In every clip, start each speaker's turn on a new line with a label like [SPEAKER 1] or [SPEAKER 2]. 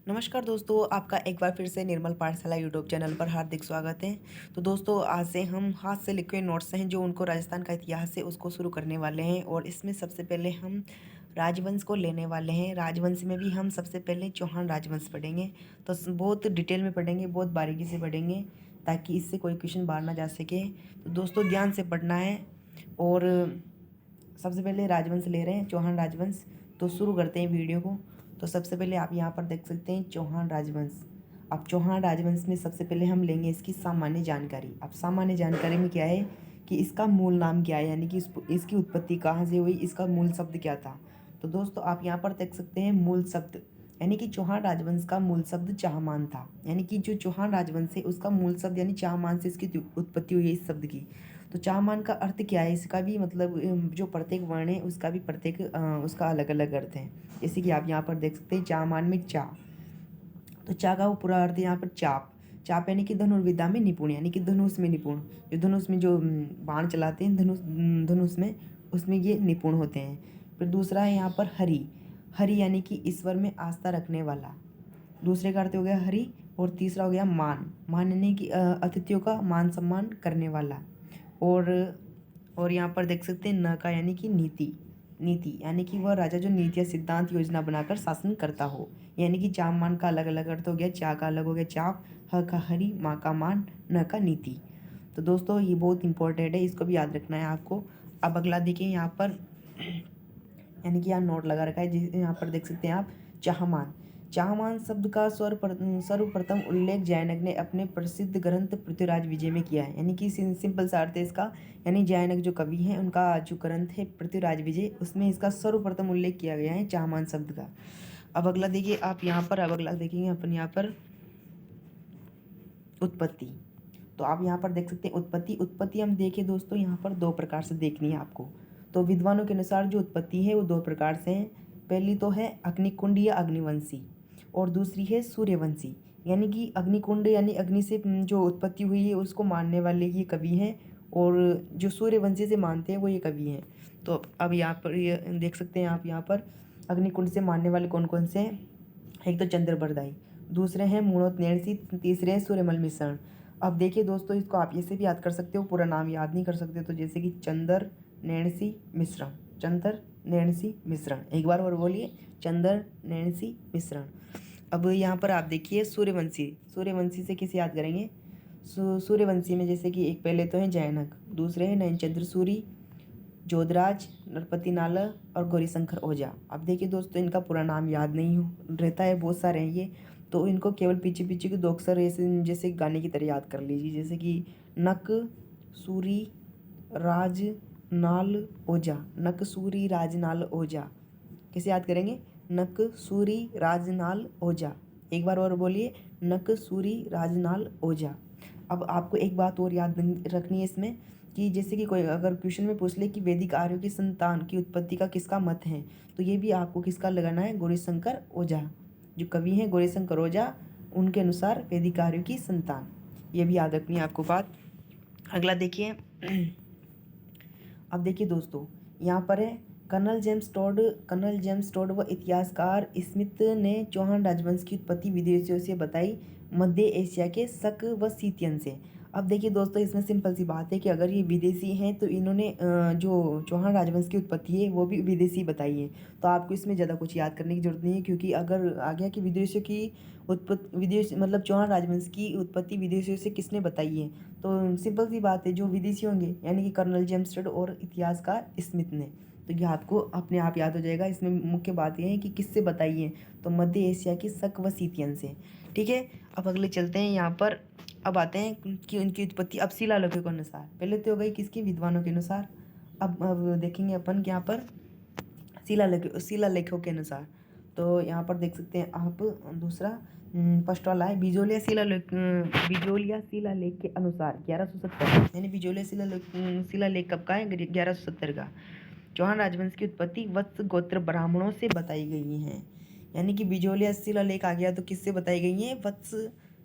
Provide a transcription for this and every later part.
[SPEAKER 1] नमस्कार दोस्तों, आपका एक बार फिर से निर्मल पाठशाला यूट्यूब चैनल पर हार्दिक स्वागत है। तो दोस्तों, आज से हम हाथ से लिखे हुए नोट्स हैं जो उनको राजस्थान का इतिहास है उसको शुरू करने वाले हैं। और इसमें सबसे पहले हम राजवंश को लेने वाले हैं। राजवंश में भी हम सबसे पहले चौहान राजवंश पढ़ेंगे। तो बहुत डिटेल में पढ़ेंगे, बहुत बारीकी से पढ़ेंगे ताकि इससे कोई क्वेश्चन बाहर ना जा सके। तो दोस्तों, ध्यान से पढ़ना है। और सबसे पहले राजवंश ले रहे हैं, चौहान राजवंश। तो शुरू करते हैं वीडियो को। तो सबसे पहले आप यहाँ पर देख सकते हैं चौहान राजवंश। अब चौहान राजवंश में सबसे पहले हम लेंगे इसकी सामान्य जानकारी। अब सामान्य जानकारी में क्या है कि इसका मूल नाम क्या है, यानी कि इसकी उत्पत्ति कहाँ से हुई, इसका मूल शब्द क्या था। तो दोस्तों, आप यहाँ पर देख सकते हैं मूल शब्द, यानी कि चौहान राजवंश का मूल शब्द चाहमान था। यानी कि जो चौहान राजवंश है उसका मूल शब्द यानी चाहमान से इसकी उत्पत्ति हुई है इस शब्द की। तो चाहमान का अर्थ क्या है, इसका भी मतलब जो प्रत्येक वर्ण है उसका भी प्रत्येक उसका अलग अलग अर्थ है। जैसे कि आप यहाँ पर देख सकते हैं चाहमान में चा, तो चा का वो पूरा अर्थ है यहाँ पर चाप। चाप यानी कि धनुर्विद्या में निपुण, यानी कि धनुष में निपुण। जो धनुष में जो बाण चलाते हैं धनुष में, उसमें ये निपुण होते हैं। फिर दूसरा है यहाँ पर हरि। हरि यानी कि ईश्वर में आस्था रखने वाला, दूसरे का अर्थ हो गया हरि। और तीसरा हो गया मान। मान यानी कि अतिथियों का मान सम्मान करने वाला। और यहाँ पर देख सकते हैं न का, यानी कि नीति। नीति यानी कि वह राजा जो नीति या सिद्धांत योजना बनाकर शासन करता हो। यानी कि चाम मान का अलग अलग अर्थ हो गया, चा का अलग हो गया चाप, ह का हरि, माँ का मान, न का नीति। तो दोस्तों, ये बहुत इंपॉर्टेंट है, इसको भी याद रखना है आपको। अब अगला देखिए यहाँ पर, यानी कि यहाँ नोट लगा रखा है जिस यहाँ पर देख सकते हैं आप चाहमान। चाहमान शब्द का सर्वप्रथम उल्लेख जैनक ने अपने प्रसिद्ध ग्रंथ पृथ्वीराज विजय में किया है। यानी कि सिंपल सा अर्थ है इसका, यानी जैनक जो कवि हैं उनका जो ग्रंथ है पृथ्वीराज विजय, उसमें इसका सर्वप्रथम उल्लेख किया गया है चाहमान शब्द का। अब अगला देखिए आप यहाँ पर, अब अगला देखेंगे अपन यहाँ पर उत्पत्ति। तो आप यहाँ पर देख सकते हैं उत्पत्ति। उत्पत्ति हम देखें दोस्तों, यहाँ पर दो प्रकार से देखनी है आपको। तो विद्वानों के अनुसार जो उत्पत्ति है वो दो प्रकार से है। पहली तो है अग्निकुंड या अग्निवंशी, और दूसरी है सूर्यवंशी। यानी कि अग्निकुंड यानी अग्नि से जो उत्पत्ति हुई है उसको मानने वाले ये कवि हैं, और जो सूर्यवंशी से मानते हैं वो ये कवि हैं। तो अब यहाँ पर ये देख सकते हैं आप, यहाँ पर अग्निकुंड से मानने वाले कौन कौन से हैं। एक तो चंद्रबरदाई, दूसरे हैं मूणोत नैणसी, तीसरे हैं सूर्यमल मिश्रण। अब देखिए दोस्तों, इसको आप ऐसे भी याद कर सकते हो, पूरा नाम याद नहीं कर सकते तो जैसे कि चंदर नैणसी मिश्रण, चंदर नैणसी मिश्रण। एक बार और बोलिए, चंदर नैणसी मिश्रण। अब यहाँ पर आप देखिए सूर्यवंशी। सूर्यवंशी से किसे याद करेंगे, सूर्यवंशी में जैसे कि एक पहले तो है जैनक, दूसरे हैं नैनचंद्र सूरी, जोधराज, नरपति नाला और गौरीशंकर ओझा। अब देखिए दोस्तों, इनका पूरा नाम याद नहीं रहता है, बहुत सारे हैं ये, तो इनको केवल पीछे पीछे के दो अक्षर ऐसे जैसे गाने की तरह याद कर लीजिए, जैसे कि नक सूरी राज नाल ओझा। नक सूरी राज नाल ओझा कैसे याद करेंगे, नक सूरी राजनाल ओझा। एक बार और बोलिए, नक सूरी राजनाल ओझा। अब आपको एक बात और याद रखनी है इसमें, कि जैसे कि कोई अगर क्वेश्चन में पूछ ले कि वैदिक आर्यों की संतान की उत्पत्ति का किसका मत है, तो ये भी आपको किसका लगाना है, गौरीशंकर ओझा। जो कवि हैं गौरीशंकर ओझा, उनके अनुसार वैदिक आर्यों की संतान, ये भी याद रखनी है आपको बात। अगला देखिए, अब देखिए दोस्तों, यहाँ पर है कर्नल जेम्स टोड व इतिहासकार स्मिथ ने चौहान राजवंश की उत्पत्ति विदेशियों से बताई, मध्य एशिया के शक व सीतियन से। अब देखिए दोस्तों, इसमें सिंपल सी बात है कि अगर ये विदेशी हैं तो इन्होंने जो चौहान राजवंश की उत्पत्ति है वो भी विदेशी बताई है। तो आपको इसमें ज़्यादा कुछ याद करने की जरूरत नहीं है, क्योंकि अगर आ गया कि विदेशियों की उत्पत्ति, विदेश मतलब चौहान राजवंश की उत्पत्ति विदेशियों से किसने बताई है, तो सिंपल सी बात है जो विदेशी होंगे, यानी कि कर्नल जेम्स टोड और इतिहासकार स्मिथ ने। तो ये आपको अपने आप याद हो जाएगा। इसमें मुख्य बात यह है कि किससे बताई है, तो मध्य एशिया की शक व सीतियन से। ठीक है, अब अगले चलते हैं यहाँ पर। अब आते हैं कि उनकी उत्पत्ति अब शिलालेखों के अनुसार, पहले तो हो गई किसकी, विद्वानों के अनुसार। अब देखेंगे अपन कि यहाँ पर शिलालेखों के अनुसार। तो यहाँ पर देख सकते हैं आप, दूसरा फर्स्ट वाला है बिजोलिया शिलालेख के अनुसार 1170, यानी बिजोलिया शिलालेख कब का है, 1170 का। चौहान राजवंश की उत्पत्ति वत्स गोत्र ब्राह्मणों से बताई गई है। यानी कि बिजोलिया शिलालेख आ गया तो किससे बताई गई है, वत्स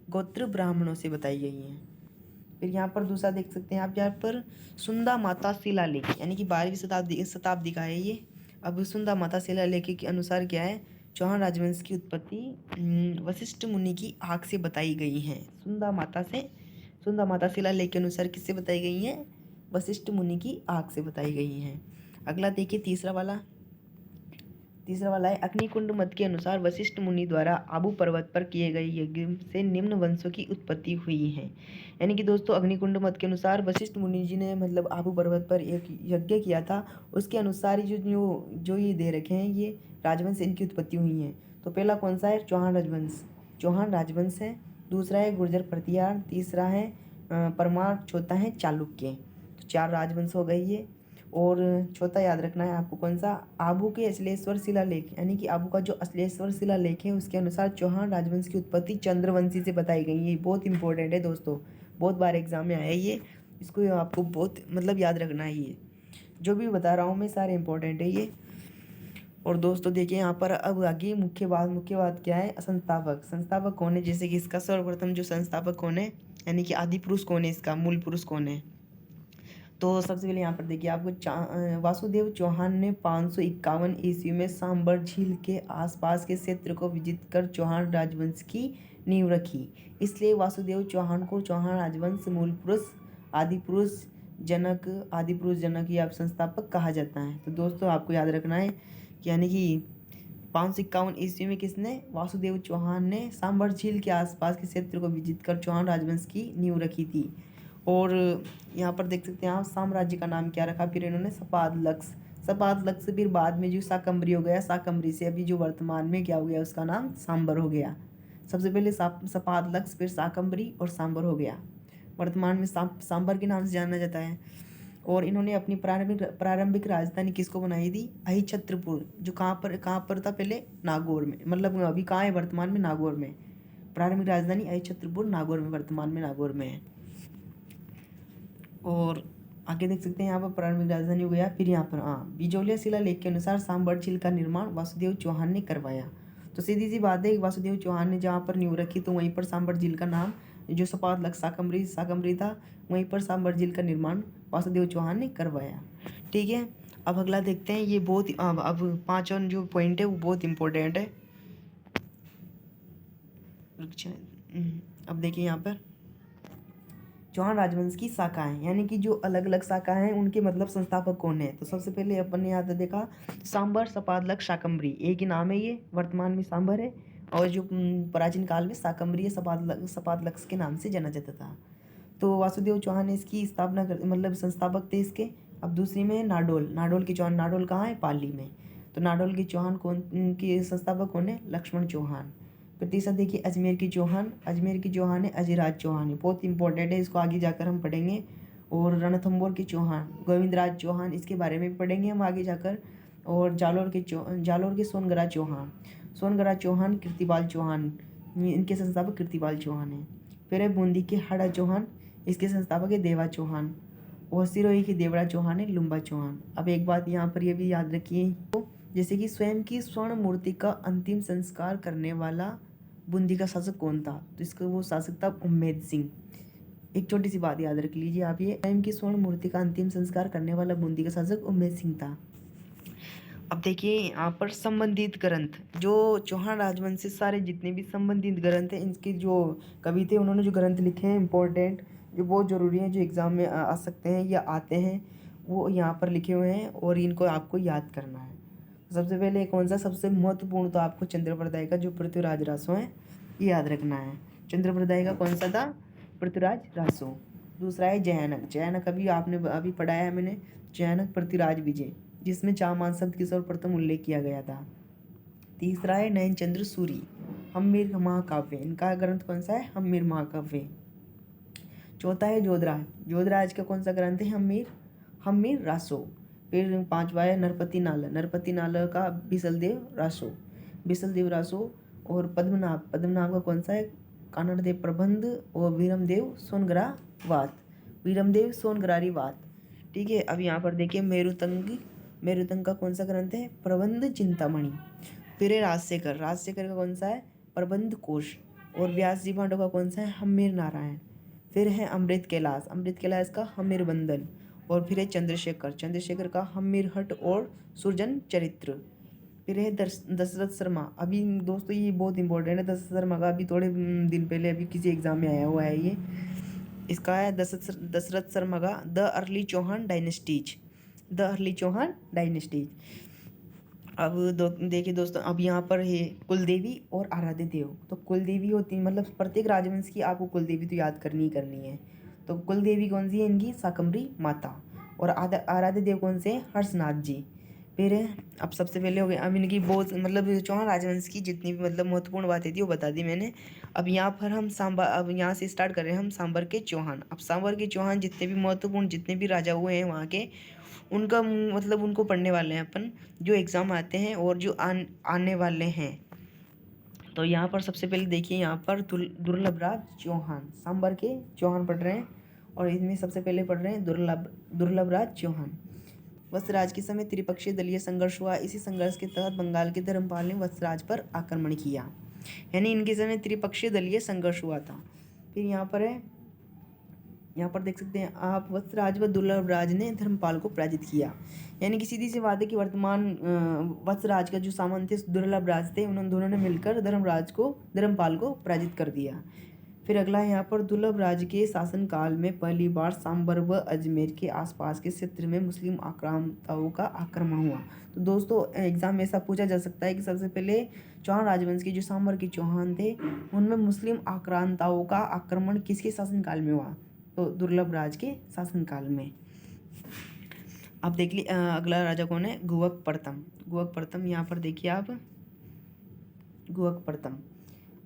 [SPEAKER 1] गोत्र ब्राह्मणों से बताई गई हैं। फिर यहाँ पर दूसरा देख सकते हैं आप, यहाँ पर सुंदा माता शिलालेख, यानी कि 12वीं शताब्दी का है ये। अब सुंदा माता शिलालेख के अनुसार क्या है, चौहान राजवंश की उत्पत्ति वशिष्ठ मुनि की आँख से बताई गई है। सुंदा माता शिलालेख के अनुसार किससे बताई गई है? वशिष्ठ मुनि की आँख से बताई गई हैं। अगला देखिए तीसरा वाला है अग्निकुंड मत के अनुसार वशिष्ठ मुनि द्वारा आबू पर्वत पर किए गए यज्ञ से निम्न वंशों की उत्पत्ति हुई है। यानी कि दोस्तों अग्निकुंड मत के अनुसार वशिष्ठ मुनि जी ने मतलब आबू पर्वत पर एक यज्ञ किया था, उसके अनुसार जो जो जो ये दे रखे हैं ये राजवंश इनकी उत्पत्ति हुई है। तो पहला कौन सा है? चौहान राजवंश है। दूसरा है गुर्जर प्रतिहार, तीसरा है परमार, चौथा है चालुक्य। तो 4 राजवंश हो गए ये। और चौथा याद रखना है आपको कौन सा? आबू के अश्लेश्वर शिलालेख, यानी कि आबू का जो अश्लेश्वर शिलालेख है उसके अनुसार चौहान राजवंश की उत्पत्ति चंद्रवंशी से बताई गई है। ये बहुत इंपॉर्टेंट है दोस्तों, बहुत बार एग्जाम में आया है ये, इसको आपको बहुत मतलब याद रखना है। ये जो भी बता रहा हूँ मैं सारे इंपॉर्टेंट है ये। और दोस्तों देखिए यहाँ पर अब आगे मुख्य बात क्या है? संस्थापक कौन है? जैसे कि इसका सर्वप्रथम जो संस्थापक कौन है, यानी कि आदि पुरुष कौन है, इसका मूल पुरुष कौन है? तो सबसे पहले यहाँ पर देखिए आपको वासुदेव चौहान ने 551 ईस्वी में सांबर झील के आसपास के क्षेत्र को विजित कर चौहान राजवंश की नींव रखी। इसलिए वासुदेव चौहान को चौहान राजवंश मूल पुरुष, आदि पुरुष जनक या संस्थापक कहा जाता है। तो दोस्तों आपको याद रखना है कि यानी कि 551 ईस्वी में किसने? वासुदेव चौहान ने सांबर झील के आसपास के क्षेत्र को विजित कर चौहान राजवंश की नींव रखी थी। और यहाँ पर देख सकते हैं आप साम्राज्य का नाम क्या रखा फिर इन्होंने? सपाद फिर बाद में जो शाकंभरी हो गया, शाकंभरी से अभी जो वर्तमान में क्या हो गया, उसका नाम सांबर हो गया। सबसे पहले सपादलक्स, फिर शाकंभरी और सांबर हो गया। वर्तमान में सांबर के नाम से जाना जाता है। और इन्होंने अपनी प्रारंभिक राजधानी किसको बनाई थी? अहिछत्रपुर, जो कहाँ पर था पहले? नागौर में, मतलब अभी कहाँ है वर्तमान में? नागौर में। प्रारंभिक राजधानी अहिछत्रपुर नागौर में, वर्तमान में नागौर में है। और आगे देख सकते हैं यहाँ पर प्रारंभिक राजधानी हो गया। फिर यहाँ पर बिजौलिया शिलालेख के अनुसार सांबर झील का निर्माण वासुदेव चौहान ने करवाया। तो सीधी सी बात है, वासुदेव चौहान ने जहाँ पर नींव रखी तो वहीं पर सांबर झील का नाम जो सपादलक्स शाकंभरी था, वहीं पर सांबर झील का निर्माण वासुदेव चौहान ने करवाया। ठीक है, अब अगला देखते हैं। ये बहुत अब 5 जो पॉइंट है वो बहुत इंपॉर्टेंट है। अब देखिए यहाँ पर चौहान राजवंश की शाखाएं, यानी कि जो अलग अलग शाखाएं हैं उनके मतलब संस्थापक कौन है। तो सबसे पहले अपन ने यहाँ देखा सांबर, सपादलक्स, शाकंभरी, एक ही नाम है ये, वर्तमान में सांबर है। और जो प्राचीन काल में शाकंभरी सपादलक्स के नाम से जाना जाता था। तो वासुदेव चौहान ने इसकी स्थापना कर मतलब संस्थापक थे इसके। अब दूसरी में नाडोल के चौहान, नाडोल कहाँ है? पाली में। तो नाडोल के चौहान कौन के संस्थापक कौन है? लक्ष्मण चौहान। फिर तीसरा देखिए अजमेर की चौहान है अजयराज चौहान है, बहुत इंपॉर्टेंट है, इसको आगे जाकर हम पढ़ेंगे। और रणथंभौर के चौहान गोविंदराज चौहान, इसके बारे में पढ़ेंगे हम आगे जाकर। और जालोर के सोनगरा चौहान कीर्तिपाल चौहान, इनके संस्थापक कीर्तिपाल चौहान है। फिर है बूंदी के हाड़ा चौहान, इसके संस्थापक है देवा चौहान। और सिरोही के देवड़ा चौहान है लुम्बा चौहान। अब एक बात यहाँ पर ये भी याद रखिए, तो जैसे कि स्वयं की स्वर्ण मूर्ति का अंतिम संस्कार करने वाला बूंदी का शासक कौन था? तो इसका वो शासक था उम्मेद सिंह। एक छोटी सी बात याद रख लीजिए आप, ये स्वयं की स्वर्ण मूर्ति का अंतिम संस्कार करने वाला बूंदी का शासक उम्मेद सिंह था। अब देखिए यहाँ पर संबंधित ग्रंथ, जो चौहान राजवंश से सारे जितने भी संबंधित ग्रंथ हैं, इनके जो कवि थे उन्होंने जो ग्रंथ लिखे हैं इंपॉर्टेंट, जो बहुत ज़रूरी हैं, जो एग्ज़ाम में आ सकते हैं या आते हैं, वो यहाँ पर लिखे हुए हैं और इनको आपको याद करना है। सबसे पहले कौन सा? सबसे महत्वपूर्ण तो आपको चंद्रप्रदाय का जो पृथ्वीराज रासो है ये याद रखना है। चंद्रप्रदाय का कौन सा था? पृथ्वीराज रासो। दूसरा है जयानक अभी पढ़ाया है मैंने, जयानक पृथ्वीराज विजय, जिसमें चामान शब्द की सर्वप्रथम उल्लेख किया गया था। तीसरा है नयनचंद्र सूरी, हम्मीर महाकाव्य, इनका ग्रंथ कौन सा है? हम्मीर महाकाव्य। चौथा है जोधराज का कौन सा ग्रंथ है? हम्मीर रासो। फिर पांचवा है नरपति नाल का बिसलदेव रासो। और पद्मनाभ का कौन सा है? कानड़देव प्रबंध। और वीरमदेव सोनगरारी वात। ठीक है, अब यहाँ पर देखिए मेरुतंग का कौन सा ग्रंथ है? प्रबंध चिंतामणि। फिर है राजशेखर का कौन सा है? प्रबंध कोश। और व्यास जी भांडो का कौन सा है? हम्मीर नारायण। फिर है अमृत कैलाश का हम्मीर बंदन। और फिर है चंद्रशेखर का हम्मीर हट और सुरजन चरित्र। फिर है दशरथ शर्मा। अभी दोस्तों ये बहुत इंपॉर्टेंट है दशरथ शर्मा का, अभी थोड़े दिन पहले अभी किसी एग्जाम में आया हुआ है ये। इसका है दशरथ शर्मा का the early Chauhan dynasties, the early Chauhan dynasties. अब देखिए दोस्तों, अब यहाँ पर है कुलदेवी और आराध्य देव। तो कुलदेवी होती है मतलब प्रत्येक राजवंश की आपको कुलदेवी तो याद करनी ही करनी है। तो कुलदेवी कौन सी है इनकी? शाकंभरी माता। और आराध्य देव कौन से हैं? हर्षनाथ जी। फिर अब सबसे पहले हो गए, अब इनकी बहुत मतलब चौहान राजवंश की जितनी भी मतलब महत्वपूर्ण बातें थी वो बता दी मैंने। अब यहाँ पर हम सांबा, अब यहाँ से स्टार्ट कर रहे हैं हम सांबर के चौहान। अब सांबर के चौहान जितने भी महत्वपूर्ण जितने भी राजा हुए हैं वहाँ के, उनका मतलब उनको पढ़ने वाले हैं अपन, जो एग्ज़ाम आते हैं और जो आने वाले हैं। तो यहाँ पर सबसे पहले देखिए, यहाँ पर दुर्लभराज चौहान, सांबर के चौहान पढ़ रहे हैं। और इसमें सबसे पहले पढ़ रहे हैं दुर्लभराज चौहान। वत्सराज के समय त्रिपक्षीय दलीय संघर्ष हुआ। इसी संघर्ष के तहत बंगाल के धर्मपाल ने वत्सराज पर आक्रमण किया, यानी इनके समय त्रिपक्षीय दलीय संघर्ष हुआ था। फिर यहाँ पर है, यहाँ पर देख सकते हैं आप, वत्सराज व दुर्लभराज ने धर्मपाल को पराजित किया। यानी कि सीधी सी बात है कि वर्तमान वत्सराज का जो सामंत थे दुर्लभराज थे, उन्होंने दोनों ने मिलकर धर्मपाल को पराजित कर दिया। फिर अगला है यहाँ पर, दुर्लभराज के शासनकाल में पहली बार सांबर व अजमेर के आसपास के क्षेत्र में मुस्लिम आक्रांताओं का आक्रमण हुआ। तो दोस्तों एग्जाम में ऐसा पूछा जा सकता है कि सबसे पहले चौहान राजवंश के जो सांबर के चौहान थे उनमें मुस्लिम आक्रांताओं का आक्रमण किसके शासनकाल में हुआ? तो दुर्लभराज के शासनकाल में। अब देख ली अगला राजा कौन है? गुवक प्रथम। गुवक प्रथम, यहाँ पर देखिए आप, गुवक प्रथम।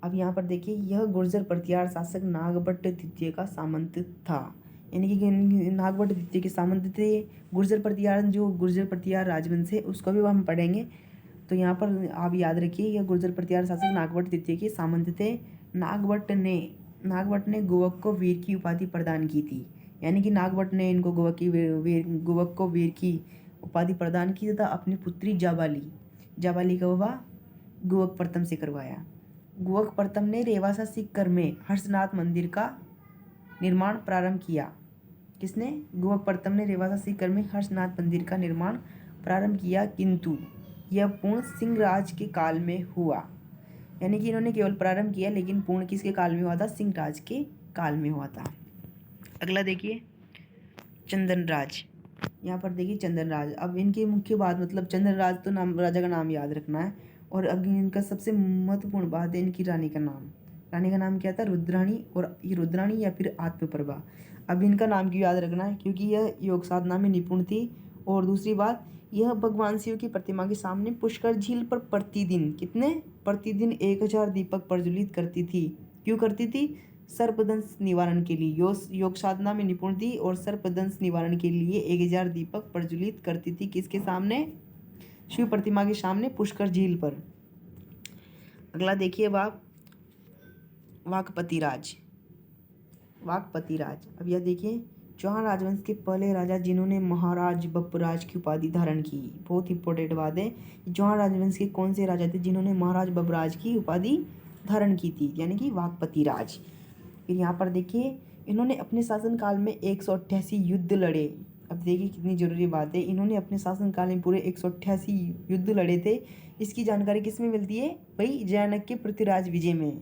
[SPEAKER 1] अब यहाँ पर देखिए, यह गुर्जर प्रतिहार शासक नागभट्ट द्वितीय का सामंत था। यानी कि नागभट्ट द्वितीय के सामंत थे। गुर्जर प्रतिहार, जो गुर्जर प्रतिहार राजवंश है उसको भी हम पढ़ेंगे। तो यहाँ पर आप याद रखिए, यह गुर्जर प्रतिहार शासक नागभट्ट द्वितीय के सामंत थे। नागभट्ट ने गुवक को वीर की उपाधि प्रदान की थी। यानी कि नागभट्ट ने इनको गुवक को वीर की उपाधि प्रदान की तथा अपनी पुत्री जाबाली का विवाह गुवक प्रथम से करवाया। गुवक प्रथम ने रेवासा सीकर में हर्षनाथ मंदिर का निर्माण प्रारंभ किया। किसने? गुवक प्रथम ने रेवासा सीकर में हर्षनाथ मंदिर का निर्माण प्रारंभ किया, किंतु यह पूर्ण सिंहराज के काल में हुआ। यानी कि इन्होंने केवल प्रारंभ किया, लेकिन पूर्ण किसके काल में हुआ था? सिंहराज के काल में हुआ था। अगला देखिए, चंदनराज। यहाँ पर देखिए चंदनराज। अब इनकी मुख्य बात, मतलब चंदनराज तो नाम, राजा का नाम याद रखना है। और अगर इनका सबसे महत्वपूर्ण बात है इनकी रानी का नाम। रानी का नाम क्या था? रुद्राणी। और ये रुद्राणी या फिर आत्मप्रभा। अब इनका नाम क्यों याद रखना है? क्योंकि यह योग साधना में निपुण थी। और दूसरी बात, यह भगवान शिव की प्रतिमा के सामने पुष्कर झील पर प्रतिदिन 1000 दीपक प्रज्वलित करती थी। क्यों करती थी? सर्पदंश निवारण के लिए। योग साधना में निपुण थी और सर्पदंश निवारण के लिए 1000 दीपक प्रज्वलित करती थी। किसके सामने? शिव प्रतिमा के सामने, पुष्कर झील पर। अगला देखिए आप, वाकपति राज। अब यह देखिए, चौहान राजवंश के पहले राजा जिन्होंने महाराज बब्बराज की उपाधि धारण की। बहुत इंपॉर्टेंट बात है, चौहान राजवंश के कौन से राजा थे जिन्होंने महाराज बब्बराज की उपाधि धारण की थी? यानी कि वाकपति राज। फिर यहाँ पर देखिए, इन्होंने अपने शासनकाल में 188 युद्ध लड़े। अब देखिए कितनी जरूरी बात है, इन्होंने अपने शासनकाल में पूरे 188 युद्ध लड़े थे। इसकी जानकारी किस में मिलती है? भाई जैनक के पृथ्वीराज विजय में,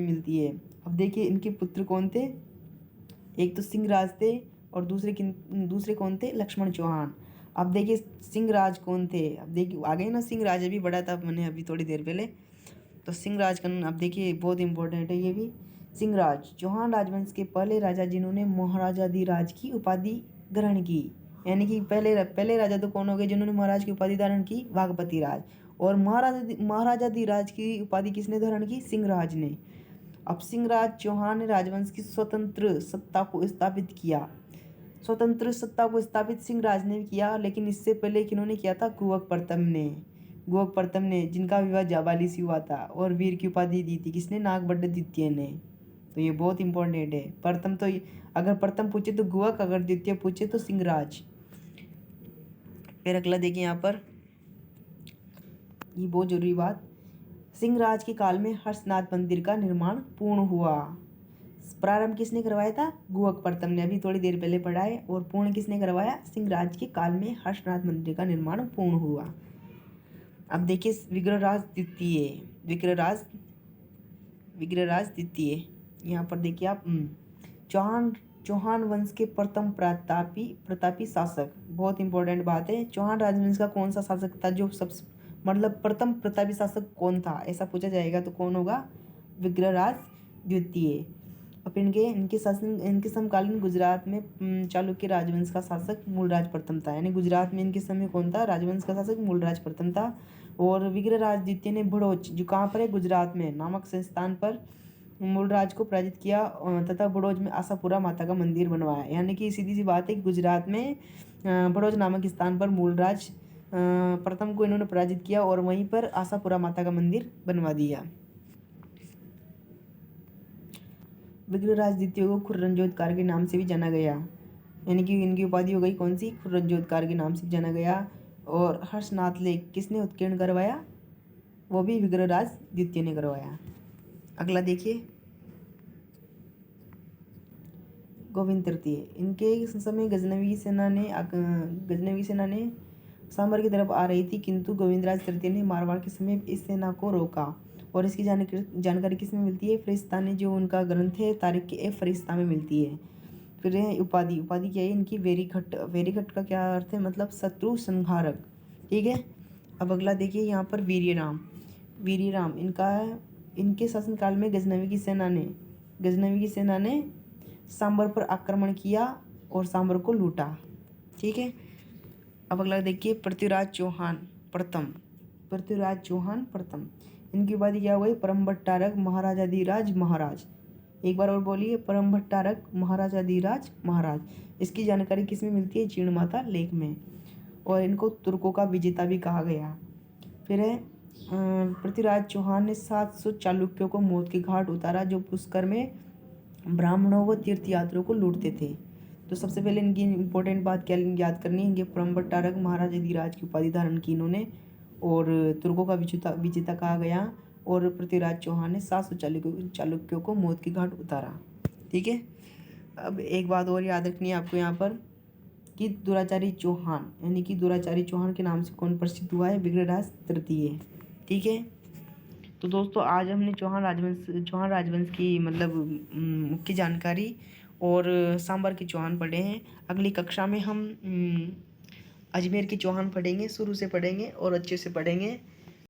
[SPEAKER 1] मिलती है। अब देखिए इनके पुत्र कौन थे? एक तो सिंहराज थे और दूसरे कौन थे? लक्ष्मण चौहान। अब देखिए सिंहराज कौन थे? अब देखिए आगे ना, सिंहराज अभी बड़ा था, मैंने अभी थोड़ी देर पहले। तो सिंहराज का, अब देखिए बहुत इंपॉर्टेंट है ये भी। सिंहराज चौहान राजवंश के पहले राजा जिन्होंने महाराजाधिराज की उपाधि ग्रहण की। यानी कि पहले राजा तो कौन हो गए जिन्होंने महाराज की उपाधि धारण की? वाकपति राज। और महाराजाधिराज की उपाधि किसने धारण की? सिंहराज ने। अब सिंहराज चौहान ने राजवंश की स्वतंत्र सत्ता को स्थापित किया। सिंहराज ने किया, लेकिन इससे पहले किन्होंने किया था? गुवक प्रथम ने, जिनका विवाह जाबाली से हुआ था और वीर की उपाधि दी थी। किसने? नागभट्ट द्वितीय ने। तो ये बहुत इंपॉर्टेंट है। प्रथम तो अगर प्रथम पूछे तो गुवक, अगर द्वितीय पूछे तो सिंहराज। फिर अगला देखिए यहाँ पर, ये बहुत जरूरी बात, सिंहराज के काल में हर्षनाथ मंदिर का निर्माण पूर्ण हुआ। प्रारंभ किसने करवाया था? गुहक प्रथम ने, अभी थोड़ी देर पहले पढ़ा है। और पूर्ण किसने करवाया? सिंहराज के काल में हर्षनाथ मंदिर का निर्माण पूर्ण हुआ। अब देखिए विग्रहराज द्वितीय, विग्रहराज द्वितीय, यहाँ पर देखिए आप चौहान वंश के प्रथम प्रतापी शासक, बहुत इंपॉर्टेंट बात है। चौहान राजवंश का कौन सा शासक था जो सब मतलब प्रथम प्रतापी शासक कौन था, ऐसा पूछा जाएगा तो कौन होगा? विग्रहराज द्वितीय। और इनके समकालीन गुजरात में चालुक्य राजवंश का शासक मूलराज प्रथम था। यानी गुजरात में इनके समय कौन था? राजवंश का शासक मूलराज प्रथम था। और विग्रहराज द्वितीय ने भड़ोच, जो कहाँ पर है? गुजरात में, नामक संस्थान पर मूलराज को पराजित किया तथा बड़ौज में आशापुरा माता का मंदिर बनवाया। यानी कि सीधी सी बात है कि गुजरात में बड़ौज नामक स्थान पर मूलराज प्रथम को इन्होंने पराजित किया और वहीं पर आशापुरा माता का मंदिर बनवा दिया। विग्रहराज द्वितीय को खुर्रमजोधकार के नाम से भी जाना गया, यानी कि इनकी उपाधि हो गई कौन सी? खुर्रमजोधकार के नाम से जाना गया। और हर्षनाथ लेक किसने उत्कीर्ण करवाया? वो भी विग्रहराज द्वितीय ने करवाया। अगला देखिए गोविंद तृतीय, इनके समय गजनवी सेना ने सांबर की तरफ आ रही थी, किंतु गोविंदराज तृतीय ने मारवाड़ के समय इस सेना को रोका। और इसकी जानकारी किस में मिलती है? फरिश्ता ने, जो उनका ग्रंथ है तारीख ए फरिश्ता में मिलती है। फिर है उपाधि क्या है इनकी? वेरीघट का क्या अर्थ है? मतलब शत्रु संहारक। ठीक है। अब अगला देखिए यहाँ पर वीर्यराम, इनके शासनकाल में गजनवी की सेना ने सांबर पर आक्रमण किया और सांबर को लूटा। ठीक है। अब अगला देखिए पृथ्वीराज चौहान प्रथम, इनकी उपाधि क्या हो गई? परम भट्टारक महाराजाधिराज महाराज। एक बार और बोलिए, परम भट्टारक महाराजाधिराज महाराज। इसकी जानकारी किस में मिलती है? जीणमाता लेख में। और इनको तुर्कों का विजेता भी कहा गया। फिर है पृथ्वीराज चौहान ने 700 चालुक्यों को मौत के घाट उतारा, जो पुष्कर में ब्राह्मणों व तीर्थयात्रियों को लूटते थे। तो सबसे पहले इनकी इंपॉर्टेंट बात क्या याद करनी है? इनके परम भट्टारक महाराजाधिराज की उपाधि धारण की इन्होंने, और तुर्कों का विजेता कहा गया। और पृथ्वीराज चौहान ने 700 चालुक्यों को मौत के घाट उतारा। ठीक है। अब एक बात और याद रखनी है आपको यहाँ पर कि दुराचारी चौहान, यानी कि दुराचारी चौहान के नाम से कौन प्रसिद्ध हुआ है? विग्रहराज तृतीय। ठीक है। तो दोस्तों आज हमने चौहान राजवंश की मतलब मुख्य जानकारी और सांबर के चौहान पढ़े हैं। अगली कक्षा में हम अजमेर के चौहान पढ़ेंगे, शुरू से पढ़ेंगे और अच्छे से पढ़ेंगे।